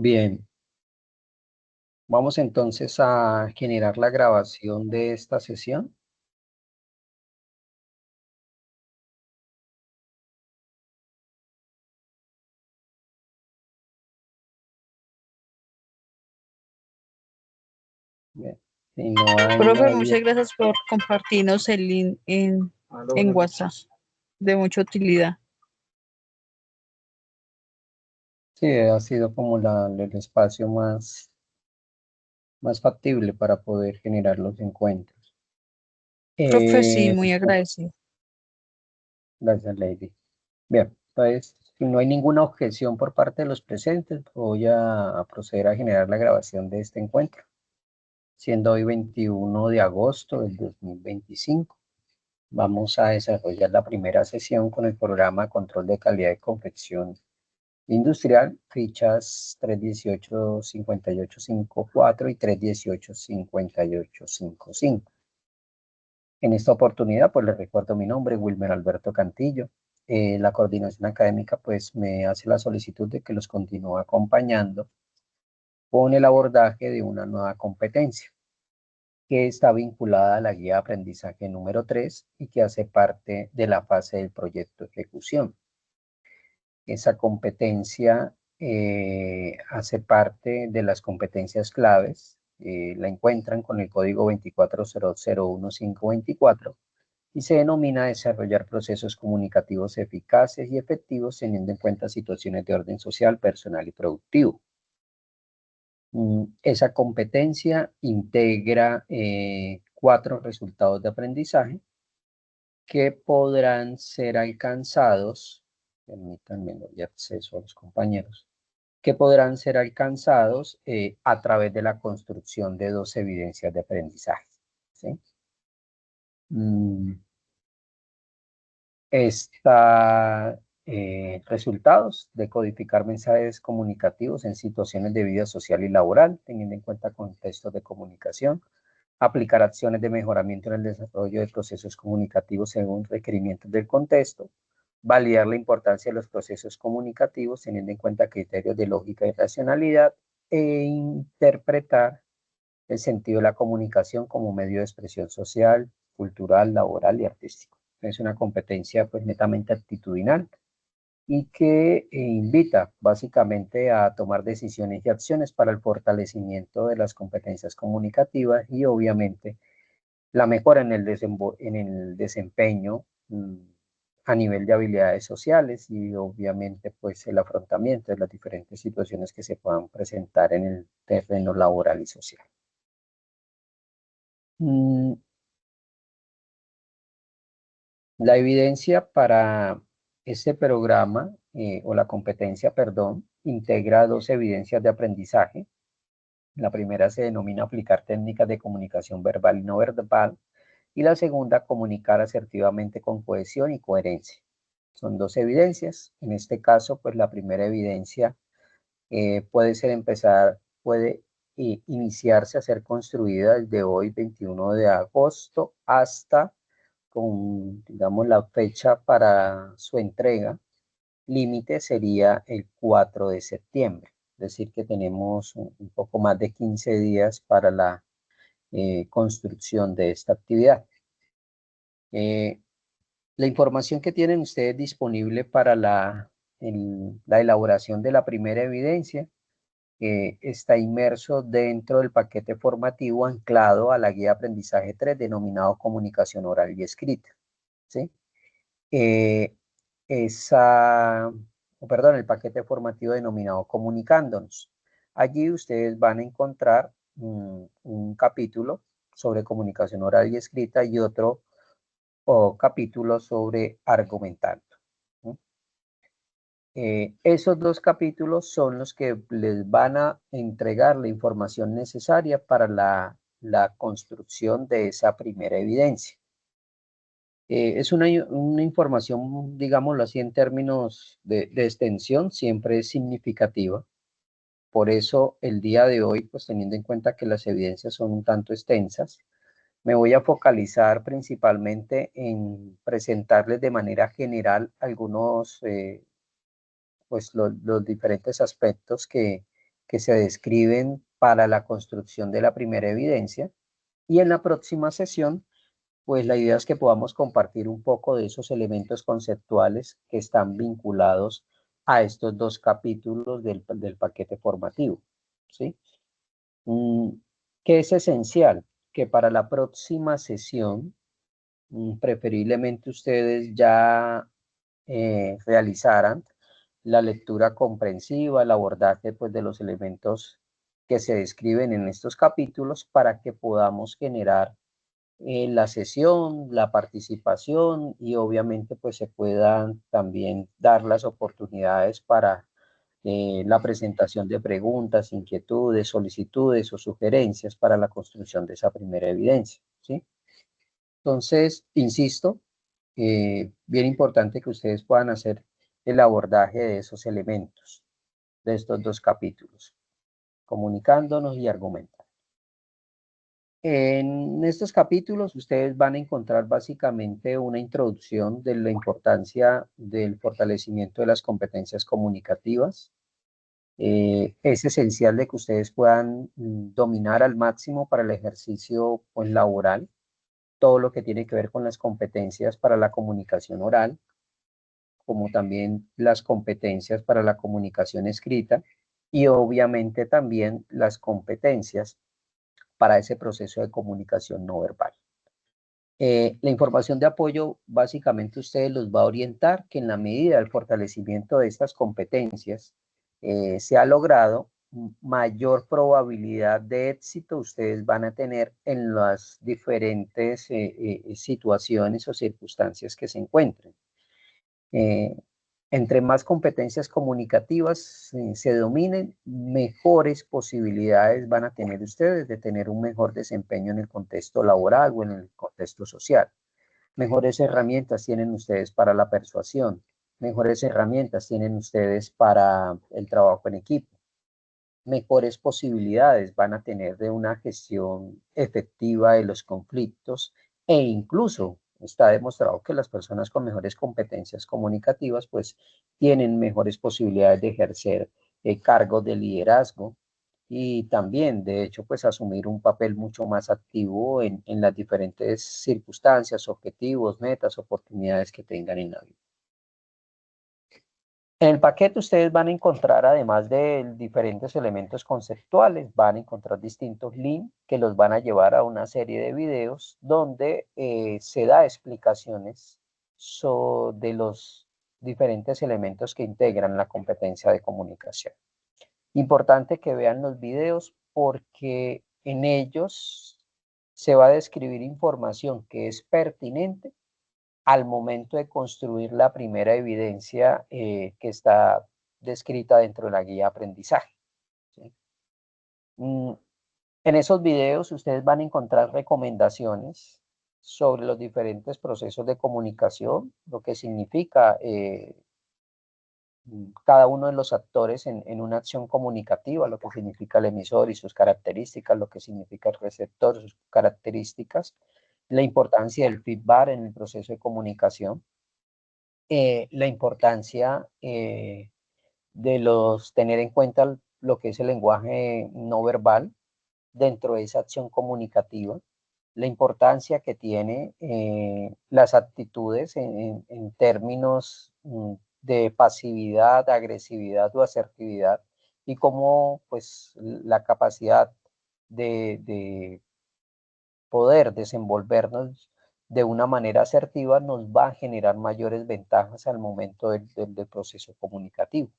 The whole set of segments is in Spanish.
Bien, vamos entonces a generar la grabación de esta sesión. Bien, si no hay Profe, nadie, muchas gracias por compartirnos el link en WhatsApp, de mucha utilidad. sí, ha sido como el espacio más factible para poder generar los encuentros. Profe, sí, Eh, muy agradecido. Gracias, Lady. Bien, entonces, si no hay ninguna objeción por parte de los presentes, voy a proceder a generar la grabación de este encuentro, siendo hoy 21 de agosto del 2025. Vamos a desarrollar la primera sesión con el programa Control de Calidad de Confección Industrial, fichas 318-5854 y 318-5855. En esta oportunidad, pues les recuerdo mi nombre, Wilmer Alberto Cantillo. La coordinación académica, pues me hace la solicitud de que los continúe acompañando con el abordaje de una nueva competencia que está vinculada a la guía de aprendizaje número 3 y que hace parte de la fase del proyecto de ejecución. Esa competencia hace parte de las competencias claves, la encuentran con el código 240011524 y se denomina desarrollar procesos comunicativos eficaces y efectivos teniendo en cuenta situaciones de orden social, personal y productivo. Esa competencia integra 4 resultados de aprendizaje que podrán ser alcanzados, permítanme, doy acceso a los compañeros, que podrán ser alcanzados a través de la construcción de 2 evidencias de aprendizaje. ¿Sí? Resultados de codificar mensajes comunicativos en situaciones de vida social y laboral, teniendo en cuenta contextos de comunicación, aplicar acciones de mejoramiento en el desarrollo de procesos comunicativos según requerimientos del contexto, validar la importancia de los procesos comunicativos teniendo en cuenta criterios de lógica y racionalidad, e interpretar el sentido de la comunicación como medio de expresión social, cultural, laboral y artístico. Es una competencia pues netamente actitudinal y que invita básicamente a tomar decisiones y acciones para el fortalecimiento de las competencias comunicativas y obviamente la mejora en el desempeño a nivel de habilidades sociales y obviamente pues el afrontamiento de las diferentes situaciones que se puedan presentar en el terreno laboral y social. Mm, La evidencia para este programa, o la competencia, perdón, integra 2 evidencias de aprendizaje. La primera se denomina aplicar técnicas de comunicación verbal y no verbal, y la segunda, comunicar asertivamente con cohesión y coherencia. Son 2 evidencias. En este caso, pues la primera evidencia puede iniciarse a ser construida desde hoy, 21 de agosto, hasta con, digamos, la fecha para su entrega límite sería el 4 de septiembre. Es decir, que tenemos un poco más de 15 días para la construcción de esta actividad. Eh, la información que tienen ustedes disponible para la elaboración de la primera evidencia está inmerso dentro del paquete formativo anclado a la guía de aprendizaje 3 denominado comunicación oral y escrita. ¿Sí? eh, el paquete formativo denominado Comunicándonos. Allí ustedes van a encontrar un capítulo sobre comunicación oral y escrita y otro capítulo sobre argumentando. ¿Sí? Esos 2 capítulos son los que les van a entregar la información necesaria para la construcción de esa primera evidencia. Es una información, digámoslo así, en términos de extensión, siempre es significativa. Por eso el día de hoy, pues teniendo en cuenta que las evidencias son un tanto extensas, me voy a focalizar principalmente en presentarles de manera general algunos, pues los diferentes aspectos que que se describen para la construcción de la primera evidencia. Y en la próxima sesión, pues la idea es que podamos compartir un poco de esos elementos conceptuales que están vinculados a estos dos capítulos del paquete formativo, ¿sí? ¿Qué es esencial? Que para la próxima sesión, preferiblemente ustedes ya realizaran la lectura comprensiva, el abordaje pues, de los elementos que se describen en estos capítulos para que podamos generar la sesión, la participación y obviamente pues se puedan también dar las oportunidades para la presentación de preguntas, inquietudes, solicitudes o sugerencias para la construcción de esa primera evidencia, ¿sí? Entonces, insisto, bien importante que ustedes puedan hacer el abordaje de esos elementos, de estos dos capítulos, comunicándonos y argumentando. En estos capítulos ustedes van a encontrar básicamente una introducción de la importancia del fortalecimiento de las competencias comunicativas. Es esencial de que ustedes puedan dominar al máximo para el ejercicio pues, laboral todo lo que tiene que ver con las competencias para la comunicación oral, como también las competencias para la comunicación escrita y obviamente también las competencias para ese proceso de comunicación no verbal. La información de apoyo básicamente ustedes los va a orientar que en la medida del fortalecimiento de estas competencias se ha logrado mayor probabilidad de éxito ustedes van a tener en las diferentes situaciones o circunstancias que se encuentren. Entre más competencias comunicativas se dominen, mejores posibilidades van a tener ustedes de tener un mejor desempeño en el contexto laboral o en el contexto social. Mejores herramientas tienen ustedes para la persuasión, mejores herramientas tienen ustedes para el trabajo en equipo, mejores posibilidades van a tener de una gestión efectiva de los conflictos e incluso está demostrado que las personas con mejores competencias comunicativas pues tienen mejores posibilidades de ejercer cargos de liderazgo y también de hecho pues asumir un papel mucho más activo en las diferentes circunstancias, objetivos, metas, oportunidades que tengan en la vida. En el paquete ustedes van a encontrar, además de diferentes elementos conceptuales, van a encontrar distintos links que los van a llevar a una serie de videos donde se da explicaciones de los diferentes elementos que integran la competencia de comunicación. Importante que vean los videos porque en ellos se va a describir información que es pertinente al momento de construir la primera evidencia que está descrita dentro de la guía de aprendizaje, ¿sí? En esos videos ustedes van a encontrar recomendaciones sobre los diferentes procesos de comunicación, lo que significa cada uno de los actores en una acción comunicativa, lo que significa el emisor y sus características, lo que significa el receptor, sus características, la importancia del feedback en el proceso de comunicación, la importancia de tener en cuenta lo que es el lenguaje no verbal dentro de esa acción comunicativa, la importancia que tiene las actitudes en términos de pasividad, agresividad o asertividad y cómo pues la capacidad de poder desenvolvernos de una manera asertiva nos va a generar mayores ventajas al momento del proceso comunicativo.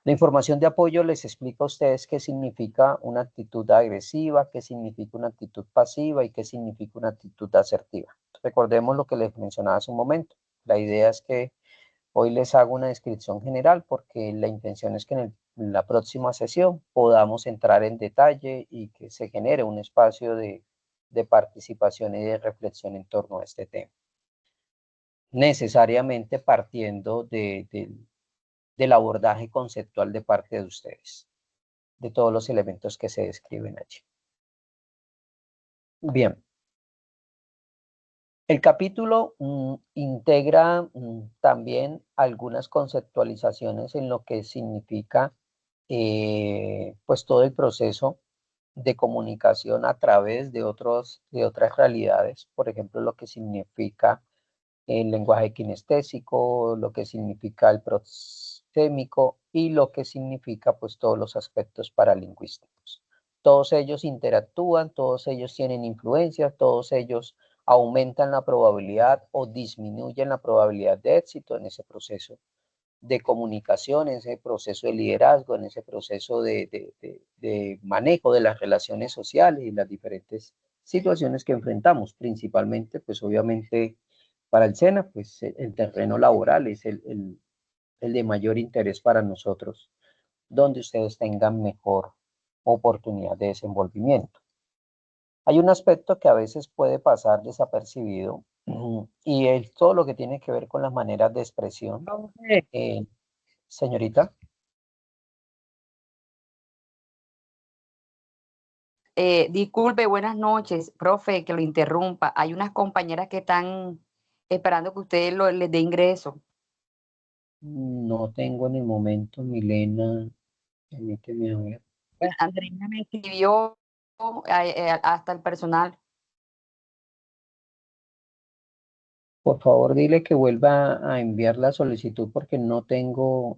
La información de apoyo les explica a ustedes qué significa una actitud agresiva, qué significa una actitud pasiva y qué significa una actitud asertiva. Recordemos lo que les mencionaba hace un momento. La idea es que hoy les hago una descripción general porque la intención es que en la próxima sesión podamos entrar en detalle y que se genere un espacio de participación y de reflexión en torno a este tema. Necesariamente partiendo del abordaje conceptual de parte de ustedes, de todos los elementos que se describen allí. Bien. El capítulo integra también algunas conceptualizaciones en lo que significa pues todo el proceso de comunicación a través de otras realidades, por ejemplo, lo que significa el lenguaje kinestésico, lo que significa el proxémico y lo que significa pues todos los aspectos paralingüísticos. Todos ellos interactúan, todos ellos tienen influencia, todos ellos aumentan la probabilidad o disminuyen la probabilidad de éxito en ese proceso de comunicación, en ese proceso de liderazgo, en ese proceso de manejo de las relaciones sociales y las diferentes situaciones que enfrentamos, principalmente, pues obviamente para el SENA, pues el terreno laboral es el de mayor interés para nosotros, donde ustedes tengan mejor oportunidad de desenvolvimiento. Hay un aspecto que a veces puede pasar desapercibido y es todo lo que tiene que ver con las maneras de expresión. Señorita. Disculpe, buenas noches, profe, que lo interrumpa. Hay unas compañeras que están esperando que usted les dé ingreso. No tengo en el momento, Milena, permíteme ver. Bueno, Andreina me escribió hasta el personal. Por favor, dile que vuelva a enviar la solicitud porque no tengo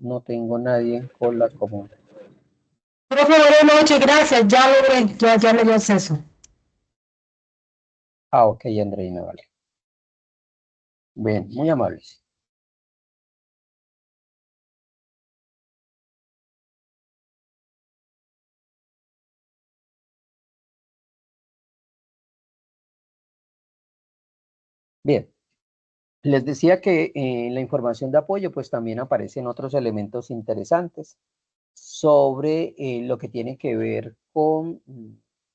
nadie en cola como. Profe, buenas noches, gracias, ya logré, ya le dio acceso. Ah, ok, Andreina, vale. Bien, muy amables. Bien, les decía que en la información de apoyo pues también aparecen otros elementos interesantes sobre lo que tiene que ver con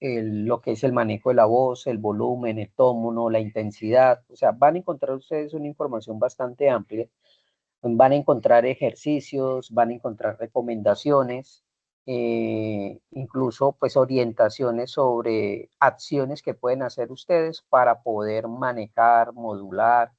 lo que es el manejo de la voz, el volumen, el tono, la intensidad. O sea, van a encontrar ustedes una información bastante amplia. Van a encontrar ejercicios, van a encontrar recomendaciones, incluso pues orientaciones sobre acciones que pueden hacer ustedes para poder manejar, modular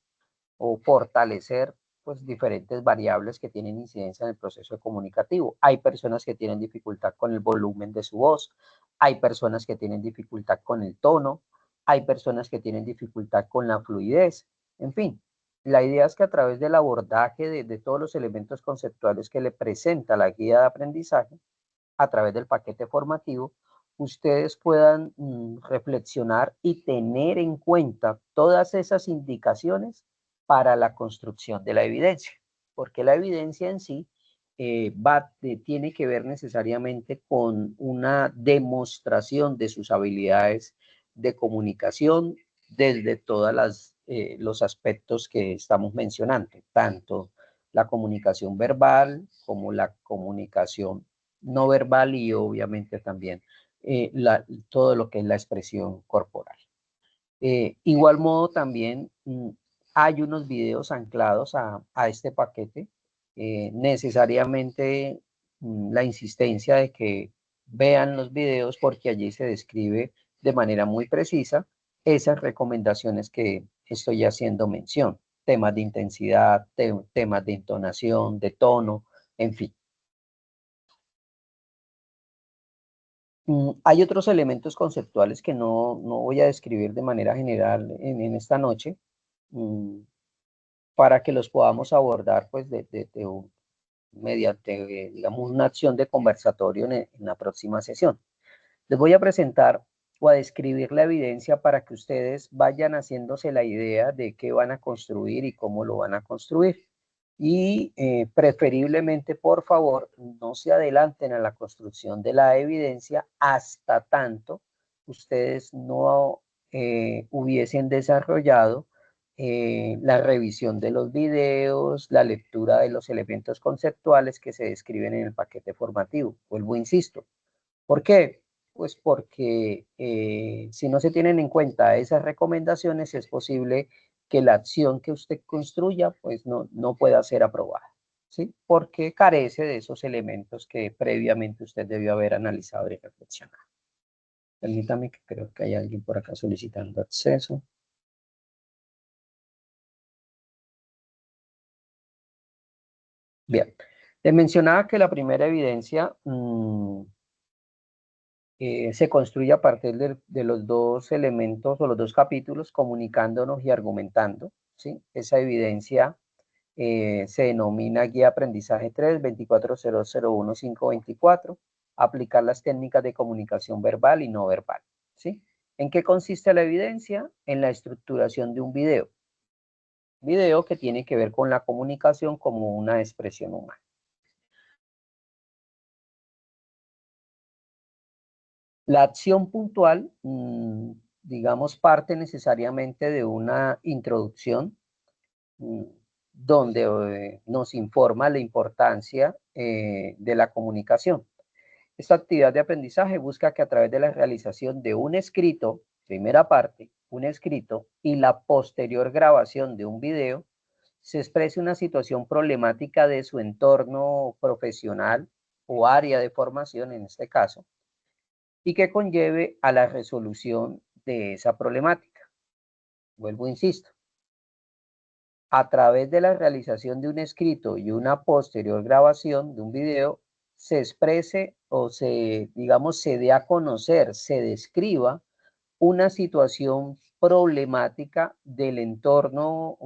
o fortalecer pues diferentes variables que tienen incidencia en el proceso comunicativo. Hay personas que tienen dificultad con el volumen de su voz, hay personas que tienen dificultad con el tono, hay personas que tienen dificultad con la fluidez, en fin. La idea es que a través del abordaje de todos los elementos conceptuales que le presenta la guía de aprendizaje, a través del paquete formativo, ustedes puedan reflexionar y tener en cuenta todas esas indicaciones para la construcción de la evidencia, porque la evidencia en sí tiene que ver necesariamente con una demostración de sus habilidades de comunicación desde todos los aspectos que estamos mencionando, tanto la comunicación verbal como la comunicación no verbal y obviamente también todo lo que es la expresión corporal. Igual modo también hay unos videos anclados a este paquete. Necesariamente la insistencia de que vean los videos porque allí se describe de manera muy precisa esas recomendaciones que estoy haciendo mención. Temas de intensidad, temas de entonación, de tono, en fin. Hay otros elementos conceptuales que no voy a describir de manera general en esta noche, para que los podamos abordar pues mediante, digamos, una acción de conversatorio en la próxima sesión. Les voy a presentar o a describir la evidencia para que ustedes vayan haciéndose la idea de qué van a construir y cómo lo van a construir. Y preferiblemente, por favor, no se adelanten a la construcción de la evidencia hasta tanto ustedes no hubiesen desarrollado la revisión de los videos, la lectura de los elementos conceptuales que se describen en el paquete formativo. Vuelvo, insisto. ¿Por qué? Pues porque si no se tienen en cuenta esas recomendaciones, es posible que la acción que usted construya pues no pueda ser aprobada, ¿sí? Porque carece de esos elementos que previamente usted debió haber analizado y reflexionado. Permítame, que creo que hay alguien por acá solicitando acceso. Bien, Les mencionaba que la primera evidencia se construye a partir de los dos elementos o los dos capítulos, comunicándonos y argumentando, ¿sí? Esa evidencia se denomina Guía de Aprendizaje 3, 24001-524, aplicar las técnicas de comunicación verbal y no verbal, ¿sí? ¿En qué consiste la evidencia? En la estructuración de un video. Video que tiene que ver con la comunicación como una expresión humana. La acción puntual, digamos, parte necesariamente de una introducción donde nos informa la importancia de la comunicación. Esta actividad de aprendizaje busca que a través de la realización de un escrito, primera parte, un escrito, y la posterior grabación de un video, se exprese una situación problemática de su entorno profesional o área de formación en este caso, y que conlleve a la resolución de esa problemática. Vuelvo, insisto, a través de la realización de un escrito y una posterior grabación de un video, se exprese o digamos, se dé a conocer, se describa una situación problemática del entorno,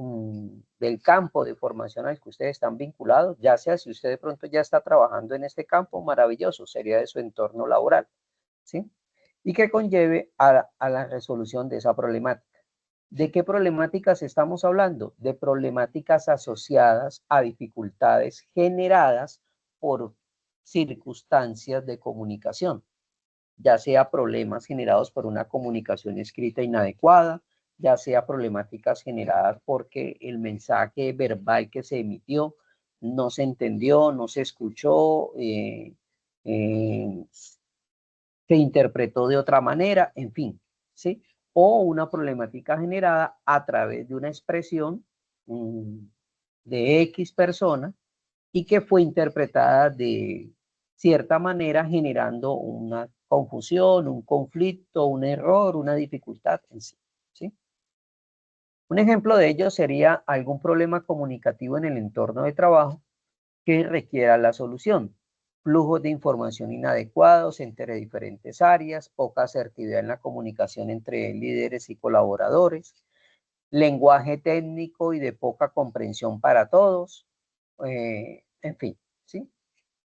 del campo de formación al que ustedes están vinculados, ya sea si usted de pronto ya está trabajando en este campo, maravilloso, sería de su entorno laboral, ¿sí? Y que conlleve a la resolución de esa problemática. ¿De qué problemáticas estamos hablando? De problemáticas asociadas a dificultades generadas por circunstancias de comunicación, ya sea problemas generados por una comunicación escrita inadecuada, ya sea problemáticas generadas porque el mensaje verbal que se emitió no se entendió, no se escuchó, se interpretó de otra manera, en fin, ¿sí? O una problemática generada a través de una expresión de X persona y que fue interpretada de cierta manera generando una confusión, un conflicto, un error, una dificultad en sí, ¿sí? Un ejemplo de ello sería algún problema comunicativo en el entorno de trabajo que requiera la solución. Flujos de información inadecuados entre diferentes áreas, poca asertividad en la comunicación entre líderes y colaboradores, lenguaje técnico y de poca comprensión para todos, en fin, ¿sí?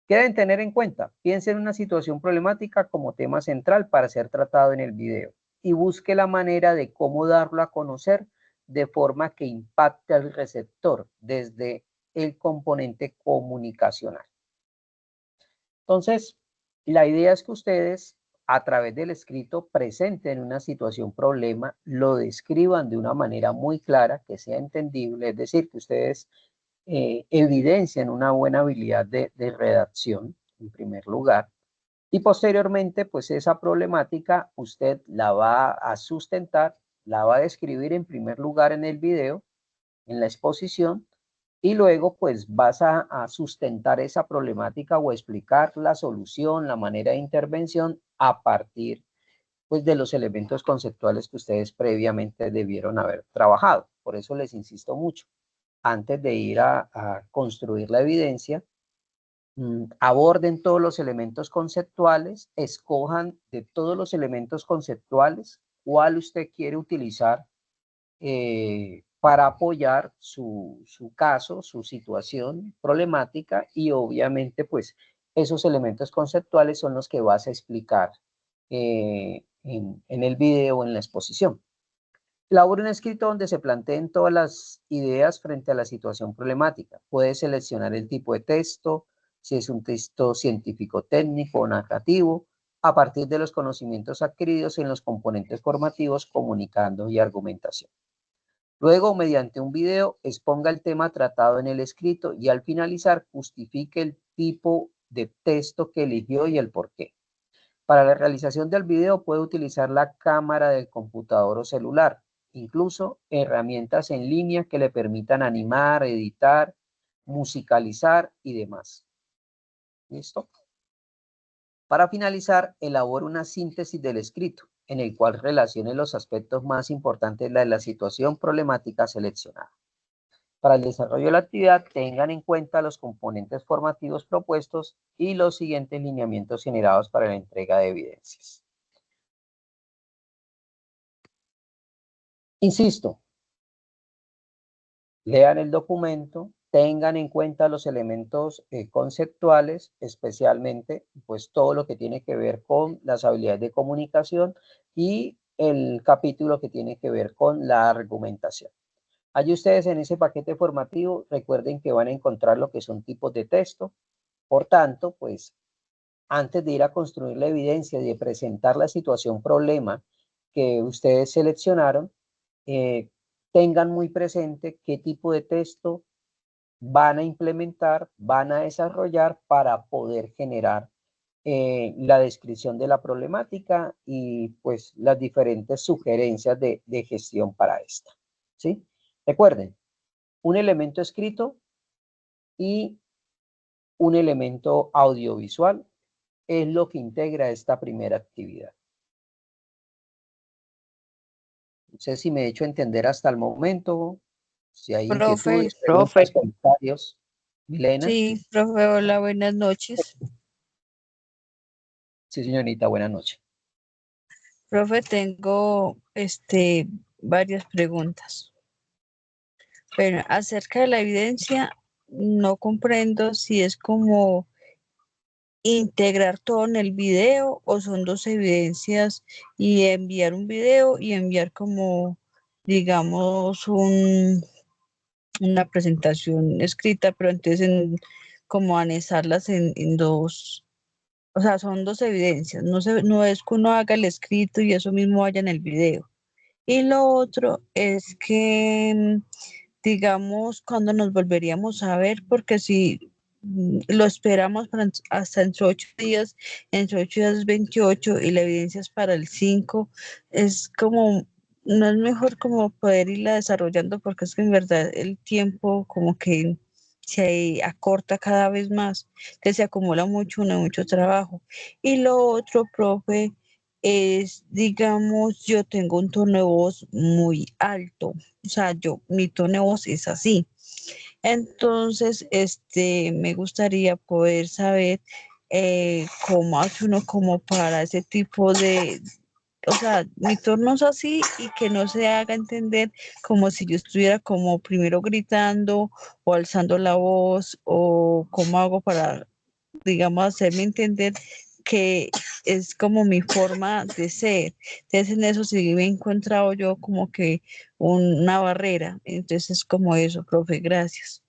¿Qué deben tener en cuenta? Piense en una situación problemática como tema central para ser tratado en el video y busque la manera de cómo darlo a conocer de forma que impacte al receptor desde el componente comunicacional. Entonces, la idea es que ustedes a través del escrito presenten una situación problema, lo describan de una manera muy clara, que sea entendible, es decir, que ustedes evidencian una buena habilidad de redacción, en primer lugar, y posteriormente, pues esa problemática usted la va a sustentar, la va a describir en primer lugar en el video, en la exposición, y luego pues vas a sustentar esa problemática o explicar la solución, la manera de intervención a partir pues de los elementos conceptuales que ustedes previamente debieron haber trabajado. Por eso les insisto mucho, antes de ir a construir la evidencia, aborden todos los elementos conceptuales, escojan de todos los elementos conceptuales cuál usted quiere utilizar para apoyar su caso, su situación problemática, y obviamente pues esos elementos conceptuales son los que vas a explicar en el video o en la exposición. Elabora un escrito donde se planteen todas las ideas frente a la situación problemática. Puede seleccionar el tipo de texto, si es un texto científico, técnico o narrativo, a partir de los conocimientos adquiridos en los componentes formativos, comunicando y argumentación. Luego, mediante un video, exponga el tema tratado en el escrito y al finalizar justifique el tipo de texto que eligió y el porqué. Para la realización del video puede utilizar la cámara del computador o celular, incluso herramientas en línea que le permitan animar, editar, musicalizar y demás. ¿Listo? Para finalizar, elabore una síntesis del escrito, en el cual relacione los aspectos más importantes de la situación problemática seleccionada. Para el desarrollo de la actividad, tengan en cuenta los componentes formativos propuestos y los siguientes lineamientos generados para la entrega de evidencias. Insisto, lean el documento, tengan en cuenta los elementos conceptuales, especialmente pues todo lo que tiene que ver con las habilidades de comunicación y el capítulo que tiene que ver con la argumentación. Allí ustedes en ese paquete formativo recuerden que van a encontrar lo que son tipos de texto. Por tanto, pues antes de ir a construir la evidencia y de presentar la situación problema que ustedes seleccionaron, tengan muy presente qué tipo de texto van a implementar, van a desarrollar para poder generar la descripción de la problemática y pues las diferentes sugerencias de gestión para esta. ¿Sí? Recuerden, un elemento escrito y un elemento audiovisual es lo que integra esta primera actividad. No sé si me he hecho entender hasta el momento, si hay Profe, inquietudes, preguntas, comentarios. Milena. sí, profe, hola, buenas noches. Sí, señorita, buenas noches. Profe, tengo varias preguntas. Bueno, acerca de la evidencia, no comprendo si es como integrar todo en el video o son dos evidencias y enviar un video y enviar como, digamos, una presentación escrita, pero entonces como anexarlas en dos, o sea, son dos evidencias, no es que uno haga el escrito y eso mismo vaya en el video. Y lo otro es que, digamos, cuando nos volveríamos a ver, porque si lo esperamos hasta entre 8 días es 28 y la evidencia es para el 5, es como, no es mejor como poder irla desarrollando porque es que en verdad el tiempo como que se acorta cada vez más, que se acumula mucho trabajo. Y lo otro, profe, es, digamos, yo tengo un tono de voz muy alto, o sea, mi tono de voz es así. Entonces, me gustaría poder saber cómo hace uno como para ese tipo de, o sea, mi tono es así y que no se haga entender como si yo estuviera como primero gritando o alzando la voz o cómo hago para, digamos, hacerme entender que es como mi forma de ser. Entonces en eso sí me he encontrado yo como que una barrera. Entonces es como eso, profe, gracias.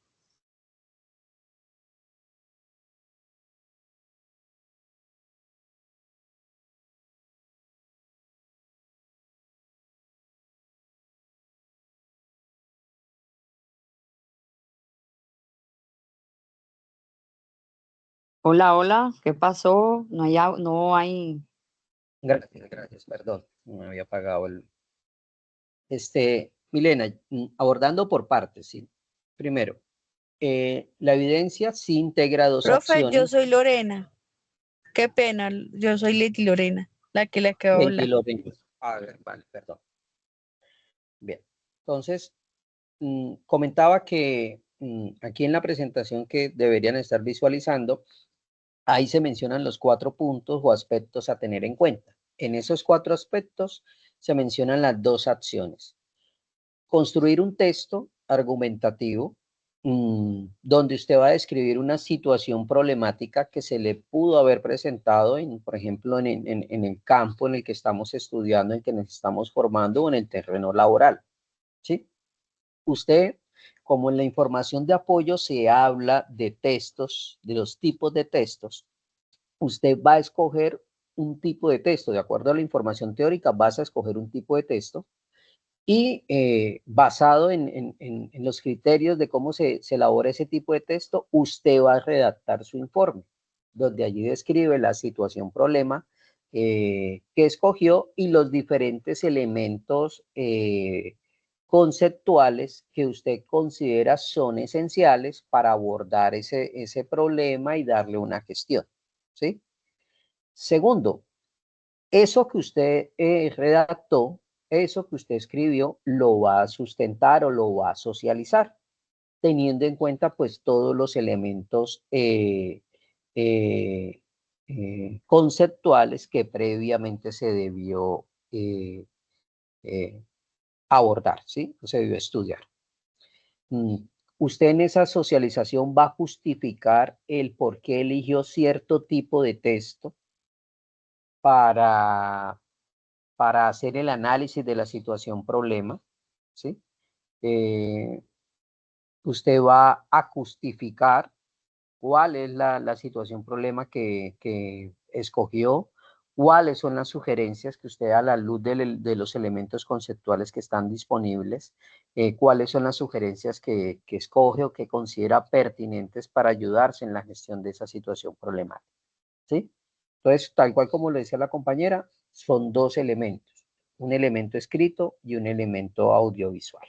Hola, hola, ¿qué pasó? No hay. Gracias, perdón, no me había apagado el... Milena, abordando por partes, ¿sí? Primero, la evidencia sí integra dos Profe, yo acciones. soy Lorena. Qué pena, yo soy Leti Lorena, la que le acabo de hablar. A ver, vale, perdón. Bien, entonces, comentaba que aquí en la presentación que deberían estar visualizando, ahí se mencionan los 4 puntos o aspectos a tener en cuenta. En esos 4 aspectos se mencionan las 2 acciones. Construir un texto argumentativo donde usted va a describir una situación problemática que se le pudo haber presentado, por ejemplo, en el campo en el que estamos estudiando, en el que nos estamos formando o en el terreno laboral. ¿Sí? Usted, como en la información de apoyo se habla de textos, de los tipos de textos, usted va a escoger un tipo de texto. De acuerdo a la información teórica, vas a escoger un tipo de texto y basado en los criterios de cómo se elabora ese tipo de texto, usted va a redactar su informe, donde allí describe la situación problema que escogió y los diferentes elementos conceptuales que usted considera son esenciales para abordar ese problema y darle una gestión, ¿sí? Segundo, eso que usted redactó, eso que usted escribió, lo va a sustentar o lo va a socializar. teniendo en cuenta pues todos los elementos conceptuales que previamente se debió abordar, ¿sí? Se debió estudiar. Usted en esa socialización va a justificar el por qué eligió cierto tipo de texto para hacer el análisis de la situación problema, ¿sí? Usted va a justificar cuál es la situación problema que escogió, cuáles son las sugerencias que usted a la luz de los elementos conceptuales que están disponibles, cuáles son las sugerencias que escoge o que considera pertinentes para ayudarse en la gestión de esa situación problemática, ¿sí? Entonces, tal cual como le decía la compañera, son dos elementos, un elemento escrito y un elemento audiovisual.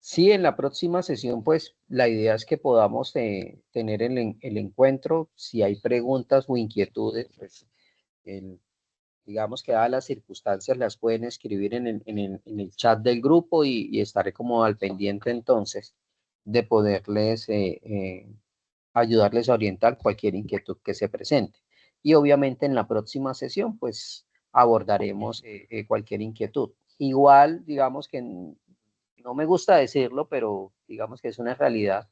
Sí, en la próxima sesión, pues la idea es que podamos tener el encuentro. Si hay preguntas o inquietudes, pues digamos que dadas las circunstancias las pueden escribir en el chat del grupo y estaré como al pendiente entonces de poderles ayudarles a orientar cualquier inquietud que se presente. Y obviamente en la próxima sesión, pues abordaremos cualquier inquietud. Igual, digamos que no me gusta decirlo, pero digamos que es una realidad.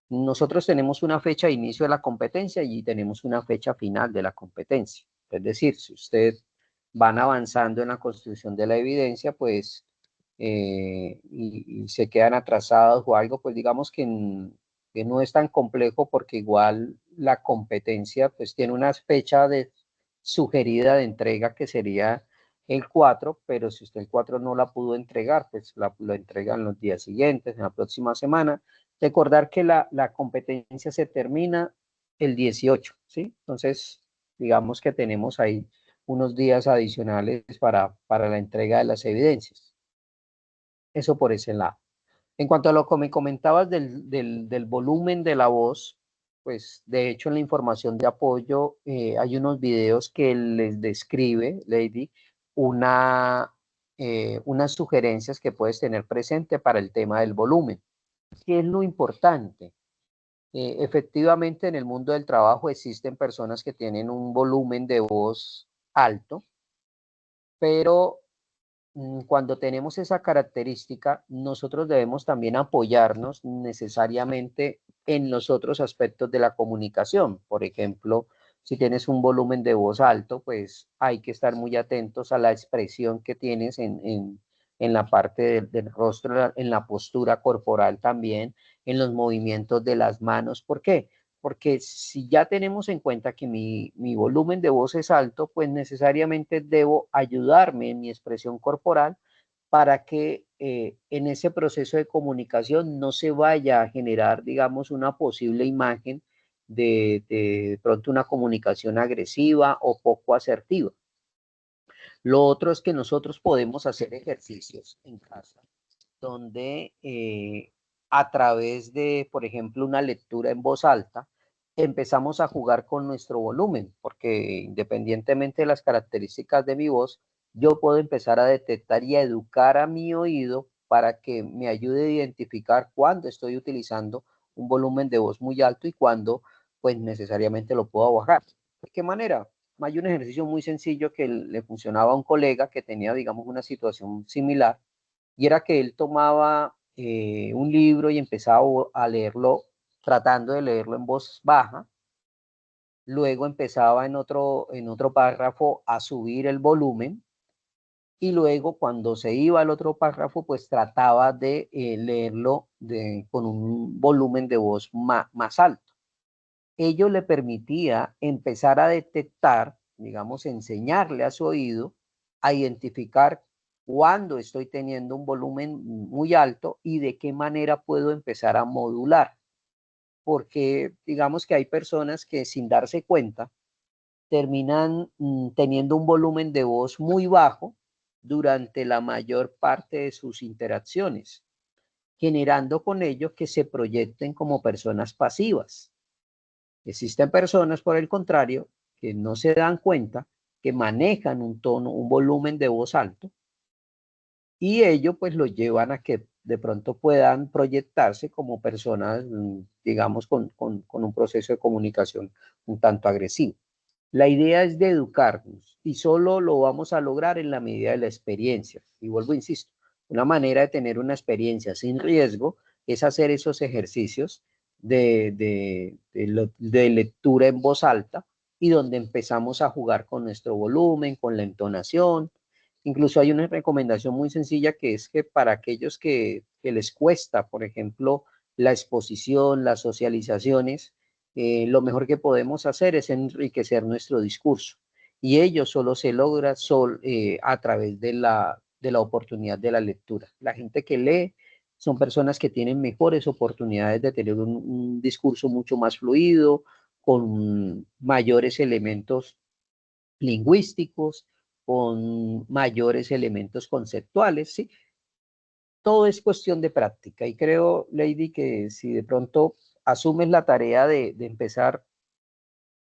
Nosotros tenemos una fecha de inicio de la competencia y tenemos una fecha final de la competencia. Es decir, si ustedes van avanzando en la construcción de la evidencia, pues, y se quedan atrasados o algo, pues digamos que no es tan complejo porque igual la competencia, pues tiene una fecha sugerida de entrega que sería el 4, pero si usted el 4 no la pudo entregar, pues lo entregan los días siguientes, en la próxima semana. Recordar que la competencia se termina el 18, ¿sí? Entonces, digamos que tenemos ahí unos días adicionales para la entrega de las evidencias. Eso por ese lado. En cuanto a lo que me comentabas del volumen de la voz, pues de hecho en la información de apoyo hay unos videos que les describe, Lady, unas sugerencias que puedes tener presente para el tema del volumen. ¿Qué es lo importante? Efectivamente, en el mundo del trabajo existen personas que tienen un volumen de voz alto, pero cuando tenemos esa característica, nosotros debemos también apoyarnos necesariamente en los otros aspectos de la comunicación. Por ejemplo, si tienes un volumen de voz alto, pues hay que estar muy atentos a la expresión que tienes en la parte del rostro, en la postura corporal también, en los movimientos de las manos. ¿Por qué? Porque si ya tenemos en cuenta que mi volumen de voz es alto, pues necesariamente debo ayudarme en mi expresión corporal para que en ese proceso de comunicación no se vaya a generar, digamos, una posible imagen de pronto una comunicación agresiva o poco asertiva. Lo otro es que nosotros podemos hacer ejercicios en casa donde a través de, por ejemplo, una lectura en voz alta, empezamos a jugar con nuestro volumen, porque independientemente de las características de mi voz, yo puedo empezar a detectar y a educar a mi oído para que me ayude a identificar cuándo estoy utilizando un volumen de voz muy alto y cuándo, pues necesariamente lo puedo bajar. ¿De qué manera? Hay un ejercicio muy sencillo que le funcionaba a un colega que tenía, digamos, una situación similar, y era que él tomaba un libro y empezaba a leerlo, tratando de leerlo en voz baja, luego empezaba en otro párrafo a subir el volumen, y luego cuando se iba al otro párrafo, pues trataba de leerlo con un volumen de voz más alto. Ello le permitía empezar a detectar, digamos, enseñarle a su oído a identificar cuándo estoy teniendo un volumen muy alto y de qué manera puedo empezar a modular. Porque digamos que hay personas que sin darse cuenta terminan teniendo un volumen de voz muy bajo durante la mayor parte de sus interacciones, generando con ello que se proyecten como personas pasivas. Existen personas, por el contrario, que no se dan cuenta que manejan un tono, un volumen de voz alto y ello pues los llevan a que de pronto puedan proyectarse como personas, digamos, con un proceso de comunicación un tanto agresivo. La idea es de educarnos y solo lo vamos a lograr en la medida de la experiencia. Y vuelvo, insisto, una manera de tener una experiencia sin riesgo es hacer esos ejercicios de lectura en voz alta y donde empezamos a jugar con nuestro volumen, con la entonación. Incluso hay una recomendación muy sencilla que es que para aquellos que les cuesta, por ejemplo, la exposición, las socializaciones, lo mejor que podemos hacer es enriquecer nuestro discurso. Y ello solo se logra a través de la oportunidad de la lectura. La gente que lee son personas que tienen mejores oportunidades de tener un discurso mucho más fluido, con mayores elementos lingüísticos, con mayores elementos conceptuales, ¿sí? Todo es cuestión de práctica y creo, Lady, que si de pronto asumes la tarea de empezar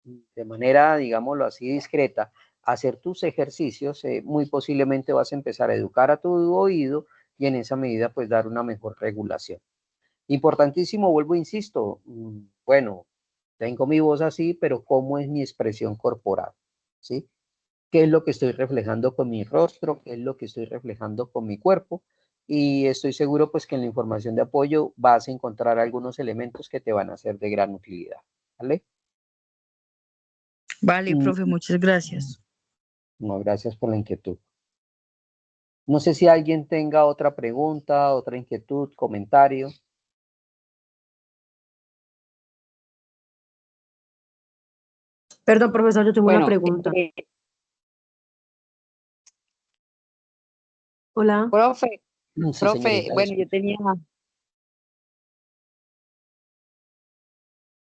de manera, digámoslo así, discreta, a hacer tus ejercicios, muy posiblemente vas a empezar a educar a tu oído y en esa medida pues dar una mejor regulación. Importantísimo, vuelvo, insisto, bueno, tengo mi voz así, pero ¿cómo es mi expresión corporal? ¿Sí? ¿Qué es lo que estoy reflejando con mi rostro? ¿Qué es lo que estoy reflejando con mi cuerpo? Y estoy seguro pues que en la información de apoyo vas a encontrar algunos elementos que te van a ser de gran utilidad. ¿Vale? Vale, Mm, profe, muchas gracias. No, gracias por la inquietud. No sé si alguien tenga otra pregunta, otra inquietud, comentario. Perdón, profesor, yo tengo una Bueno, pregunta. Hola. profe, Sí, señorita. bueno, yo tenía,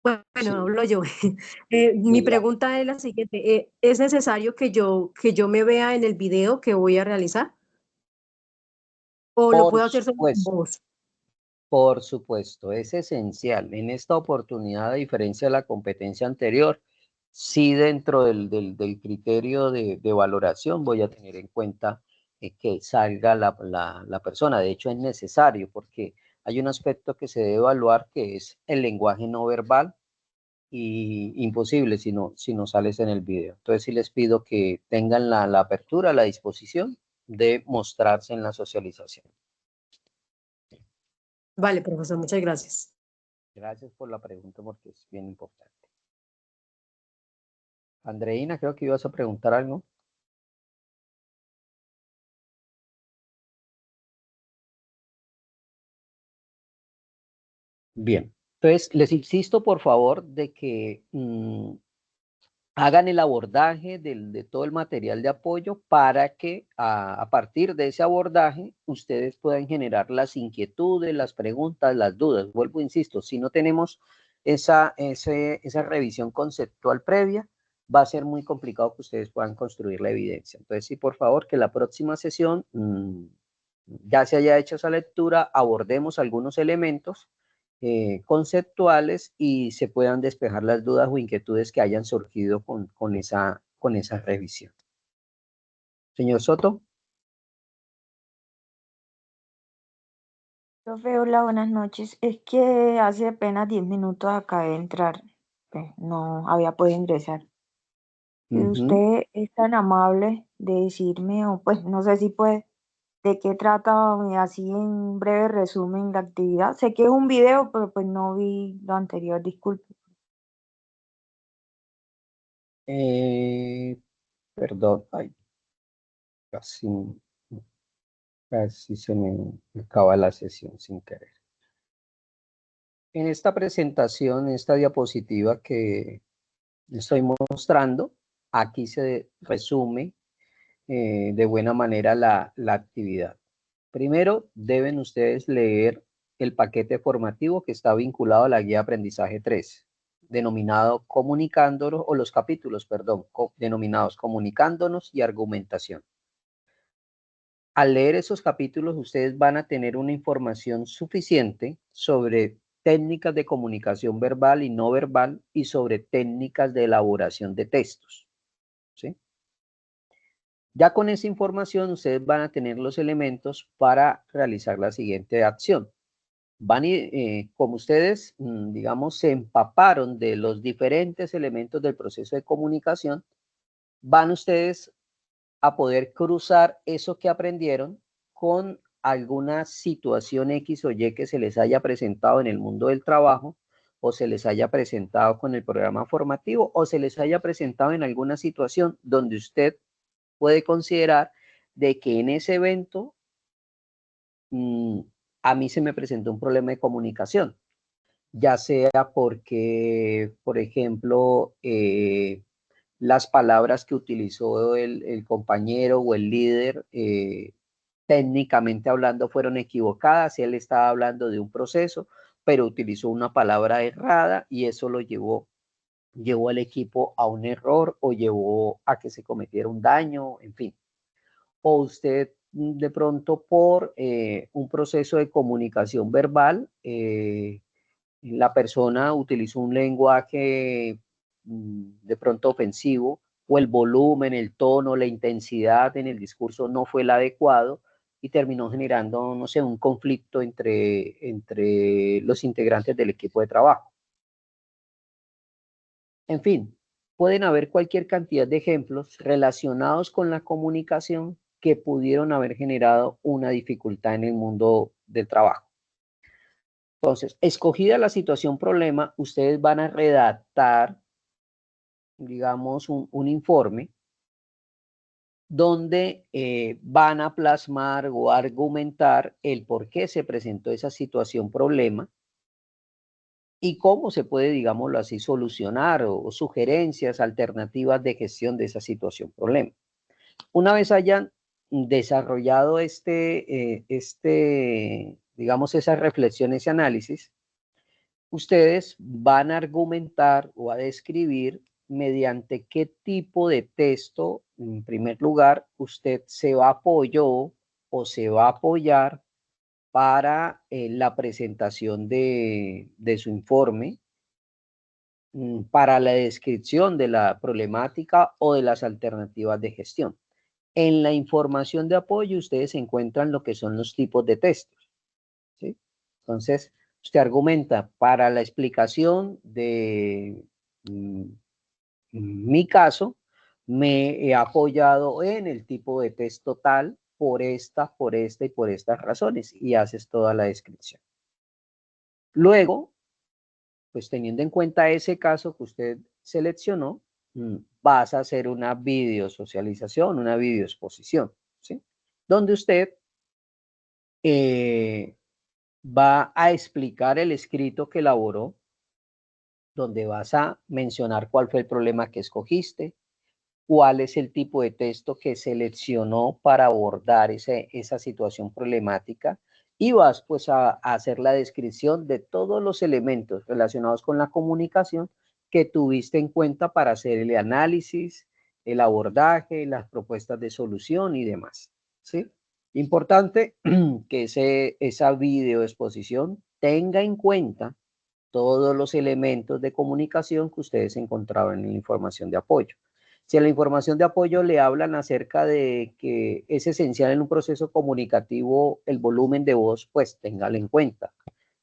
Bueno, Sí, hablo yo. Mi diga. pregunta es la siguiente. ¿Es necesario que yo me vea en el video que voy a realizar? ¿O lo Por puedo hacer solo con supuesto, voz? por supuesto, es esencial. En esta oportunidad, a diferencia de la competencia anterior, sí dentro del criterio de valoración voy a tener en cuenta que salga la persona. De hecho, es necesario porque hay un aspecto que se debe evaluar que es el lenguaje no verbal y imposible si no sales en el video. Entonces sí les pido que tengan la apertura, la disposición de mostrarse en la socialización. Vale, profesor, muchas gracias. Gracias por la pregunta porque es bien importante. Andreina, creo que ibas a preguntar algo. Bien, entonces les insisto por favor de que hagan el abordaje de todo el material de apoyo para que a partir de ese abordaje ustedes puedan generar las inquietudes, las preguntas, las dudas. Vuelvo, insisto, si no tenemos esa revisión conceptual previa, va a ser muy complicado que ustedes puedan construir la evidencia. Entonces, sí, por favor, que la próxima sesión ya se haya hecho esa lectura, abordemos algunos elementos conceptuales y se puedan despejar las dudas o inquietudes que hayan surgido con esa revisión. Señor Soto. Profe, hola, buenas noches. Es que hace apenas 10 minutos acabé de entrar, pues no había podido ingresar. Si usted es tan amable de decirme, o pues no sé si puede, de qué trata, así en breve resumen la actividad. Sé que es un video, pero pues no vi lo anterior, disculpe. Perdón, ay, casi, casi se me acaba la sesión sin querer. En esta presentación, esta diapositiva que estoy mostrando, aquí se resume de buena manera la actividad. Primero, deben ustedes leer el paquete formativo que está vinculado a la guía de aprendizaje 3, denominado Comunicándonos, o los capítulos, perdón, denominados Comunicándonos y Argumentación. Al leer esos capítulos, ustedes van a tener una información suficiente sobre técnicas de comunicación verbal y no verbal y sobre técnicas de elaboración de textos, ¿sí? Ya con esa información ustedes van a tener los elementos para realizar la siguiente acción. Van como ustedes, digamos, se empaparon de los diferentes elementos del proceso de comunicación, van ustedes a poder cruzar eso que aprendieron con alguna situación X o Y que se les haya presentado en el mundo del trabajo, o se les haya presentado con el programa formativo, o se les haya presentado en alguna situación donde usted puede considerar de que en ese evento a mí se me presentó un problema de comunicación, ya sea porque, por ejemplo, las palabras que utilizó el compañero o el líder, técnicamente hablando, fueron equivocadas. Él estaba hablando de un proceso, pero utilizó una palabra errada y eso lo llevó al equipo a un error o llevó a que se cometiera un daño, en fin. O usted de pronto por un proceso de comunicación verbal, la persona utilizó un lenguaje de pronto ofensivo, o el volumen, el tono, la intensidad en el discurso no fue el adecuado y terminó generando, no sé, un conflicto entre los integrantes del equipo de trabajo. En fin, pueden haber cualquier cantidad de ejemplos relacionados con la comunicación que pudieron haber generado una dificultad en el mundo del trabajo. Entonces, escogida la situación problema, ustedes van a redactar, digamos, un informe donde van a plasmar o argumentar el por qué se presentó esa situación problema y cómo se puede, digámoslo así, solucionar o sugerencias alternativas de gestión de esa situación problema. Una vez hayan desarrollado digamos, esas reflexiones y análisis, ustedes van a argumentar o a describir mediante qué tipo de texto, en primer lugar, usted se apoyó o se va a apoyar para la presentación de su informe, para la descripción de la problemática o de las alternativas de gestión. En la información de apoyo ustedes encuentran lo que son los tipos de textos, ¿sí? Entonces, usted argumenta para la explicación de mi caso, me he apoyado en el tipo de texto tal por esta y por estas razones, y haces toda la descripción. Luego, pues teniendo en cuenta ese caso que usted seleccionó, vas a hacer una videosocialización, una videoexposición, ¿sí? Donde usted va a explicar el escrito que elaboró, donde vas a mencionar cuál fue el problema que escogiste, cuál es el tipo de texto que seleccionó para abordar esa situación problemática, y vas pues a hacer la descripción de todos los elementos relacionados con la comunicación que tuviste en cuenta para hacer el análisis, el abordaje, las propuestas de solución y demás, ¿sí? Importante que esa videoexposición tenga en cuenta todos los elementos de comunicación que ustedes encontraban en la información de apoyo. Si en la información de apoyo le hablan acerca de que es esencial en un proceso comunicativo el volumen de voz, pues téngalo en cuenta.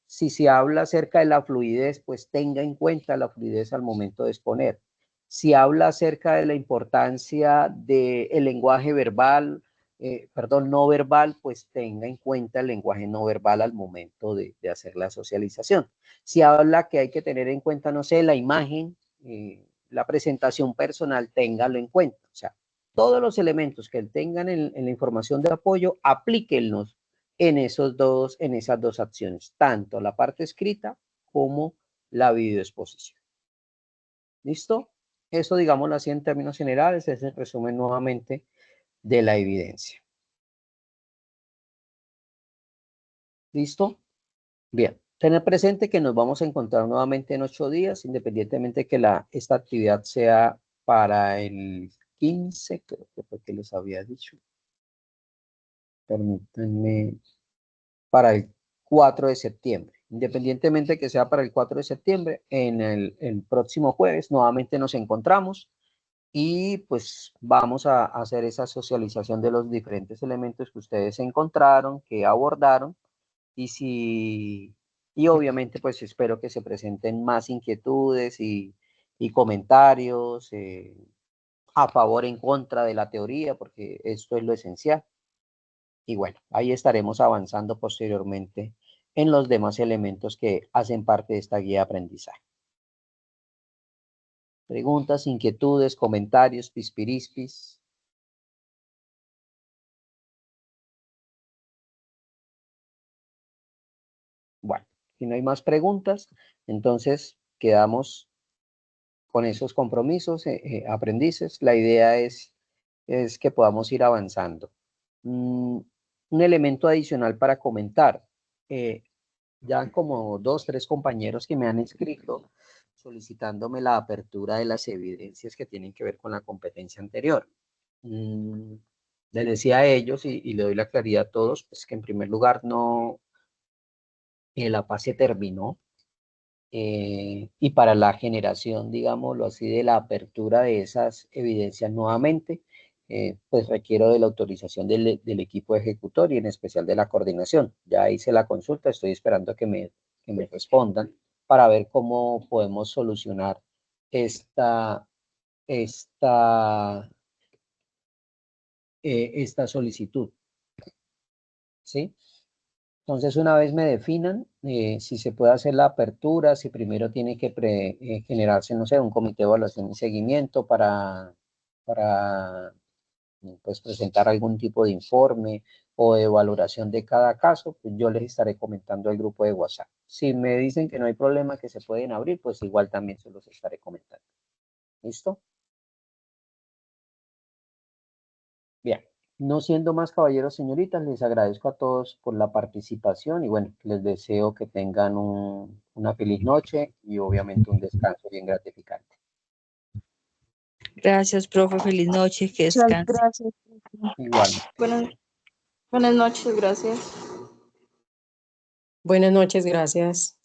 Si se habla acerca de la fluidez, pues tenga en cuenta la fluidez al momento de exponer. Si habla acerca de la importancia del lenguaje verbal, no verbal, pues tenga en cuenta el lenguaje no verbal al momento de hacer la socialización. Si habla que hay que tener en cuenta, no sé, la imagen, la presentación personal, téngalo en cuenta. O sea, todos los elementos que tengan en la información de apoyo, aplíquenlos en esas dos acciones, tanto la parte escrita como la videoexposición. ¿Listo? Eso, digámoslo así en términos generales, es el resumen nuevamente de la evidencia. ¿Listo? Bien. Tener presente que nos vamos a encontrar nuevamente en 8 días, independientemente que esta actividad sea para el 15, creo que fue que les había dicho. Permítanme, para el 4 de septiembre. Independientemente que sea para el 4 de septiembre, en el próximo jueves nuevamente nos encontramos y pues vamos a hacer esa socialización de los diferentes elementos que ustedes encontraron, que abordaron, y obviamente pues espero que se presenten más inquietudes y comentarios a favor, en contra de la teoría, porque esto es lo esencial. Y bueno, ahí estaremos avanzando posteriormente en los demás elementos que hacen parte de esta guía de aprendizaje. Preguntas, inquietudes, comentarios, pispirispis. Bueno, si no hay más preguntas, entonces quedamos con esos compromisos, aprendices. La idea es que podamos ir avanzando. Un elemento adicional para comentar. Ya como 2, 3 compañeros que me han escrito solicitándome la apertura de las evidencias que tienen que ver con la competencia anterior. Les decía a ellos y le doy la claridad a todos, pues que en primer lugar no, la fase terminó, y para la generación, digámoslo así, de la apertura de esas evidencias nuevamente, pues requiero de la autorización del equipo ejecutor y en especial de la coordinación. Ya hice la consulta, estoy esperando que me respondan para ver cómo podemos solucionar esta solicitud, ¿sí? Entonces, una vez me definan si se puede hacer la apertura, si primero tiene que generarse, no sé, un comité de evaluación y seguimiento para pues, presentar algún tipo de informe o de valoración de cada caso, pues yo les estaré comentando al grupo de WhatsApp. Si me dicen que no hay problema, que se pueden abrir, pues igual también se los estaré comentando. ¿Listo? Bien. No siendo más caballeros, señoritas, les agradezco a todos por la participación y bueno, les deseo que tengan una feliz noche y obviamente un descanso bien gratificante. Gracias, profe. Feliz noche. Que Muchas descanse. gracias. Igual. Buenas noches, gracias. Buenas noches, gracias.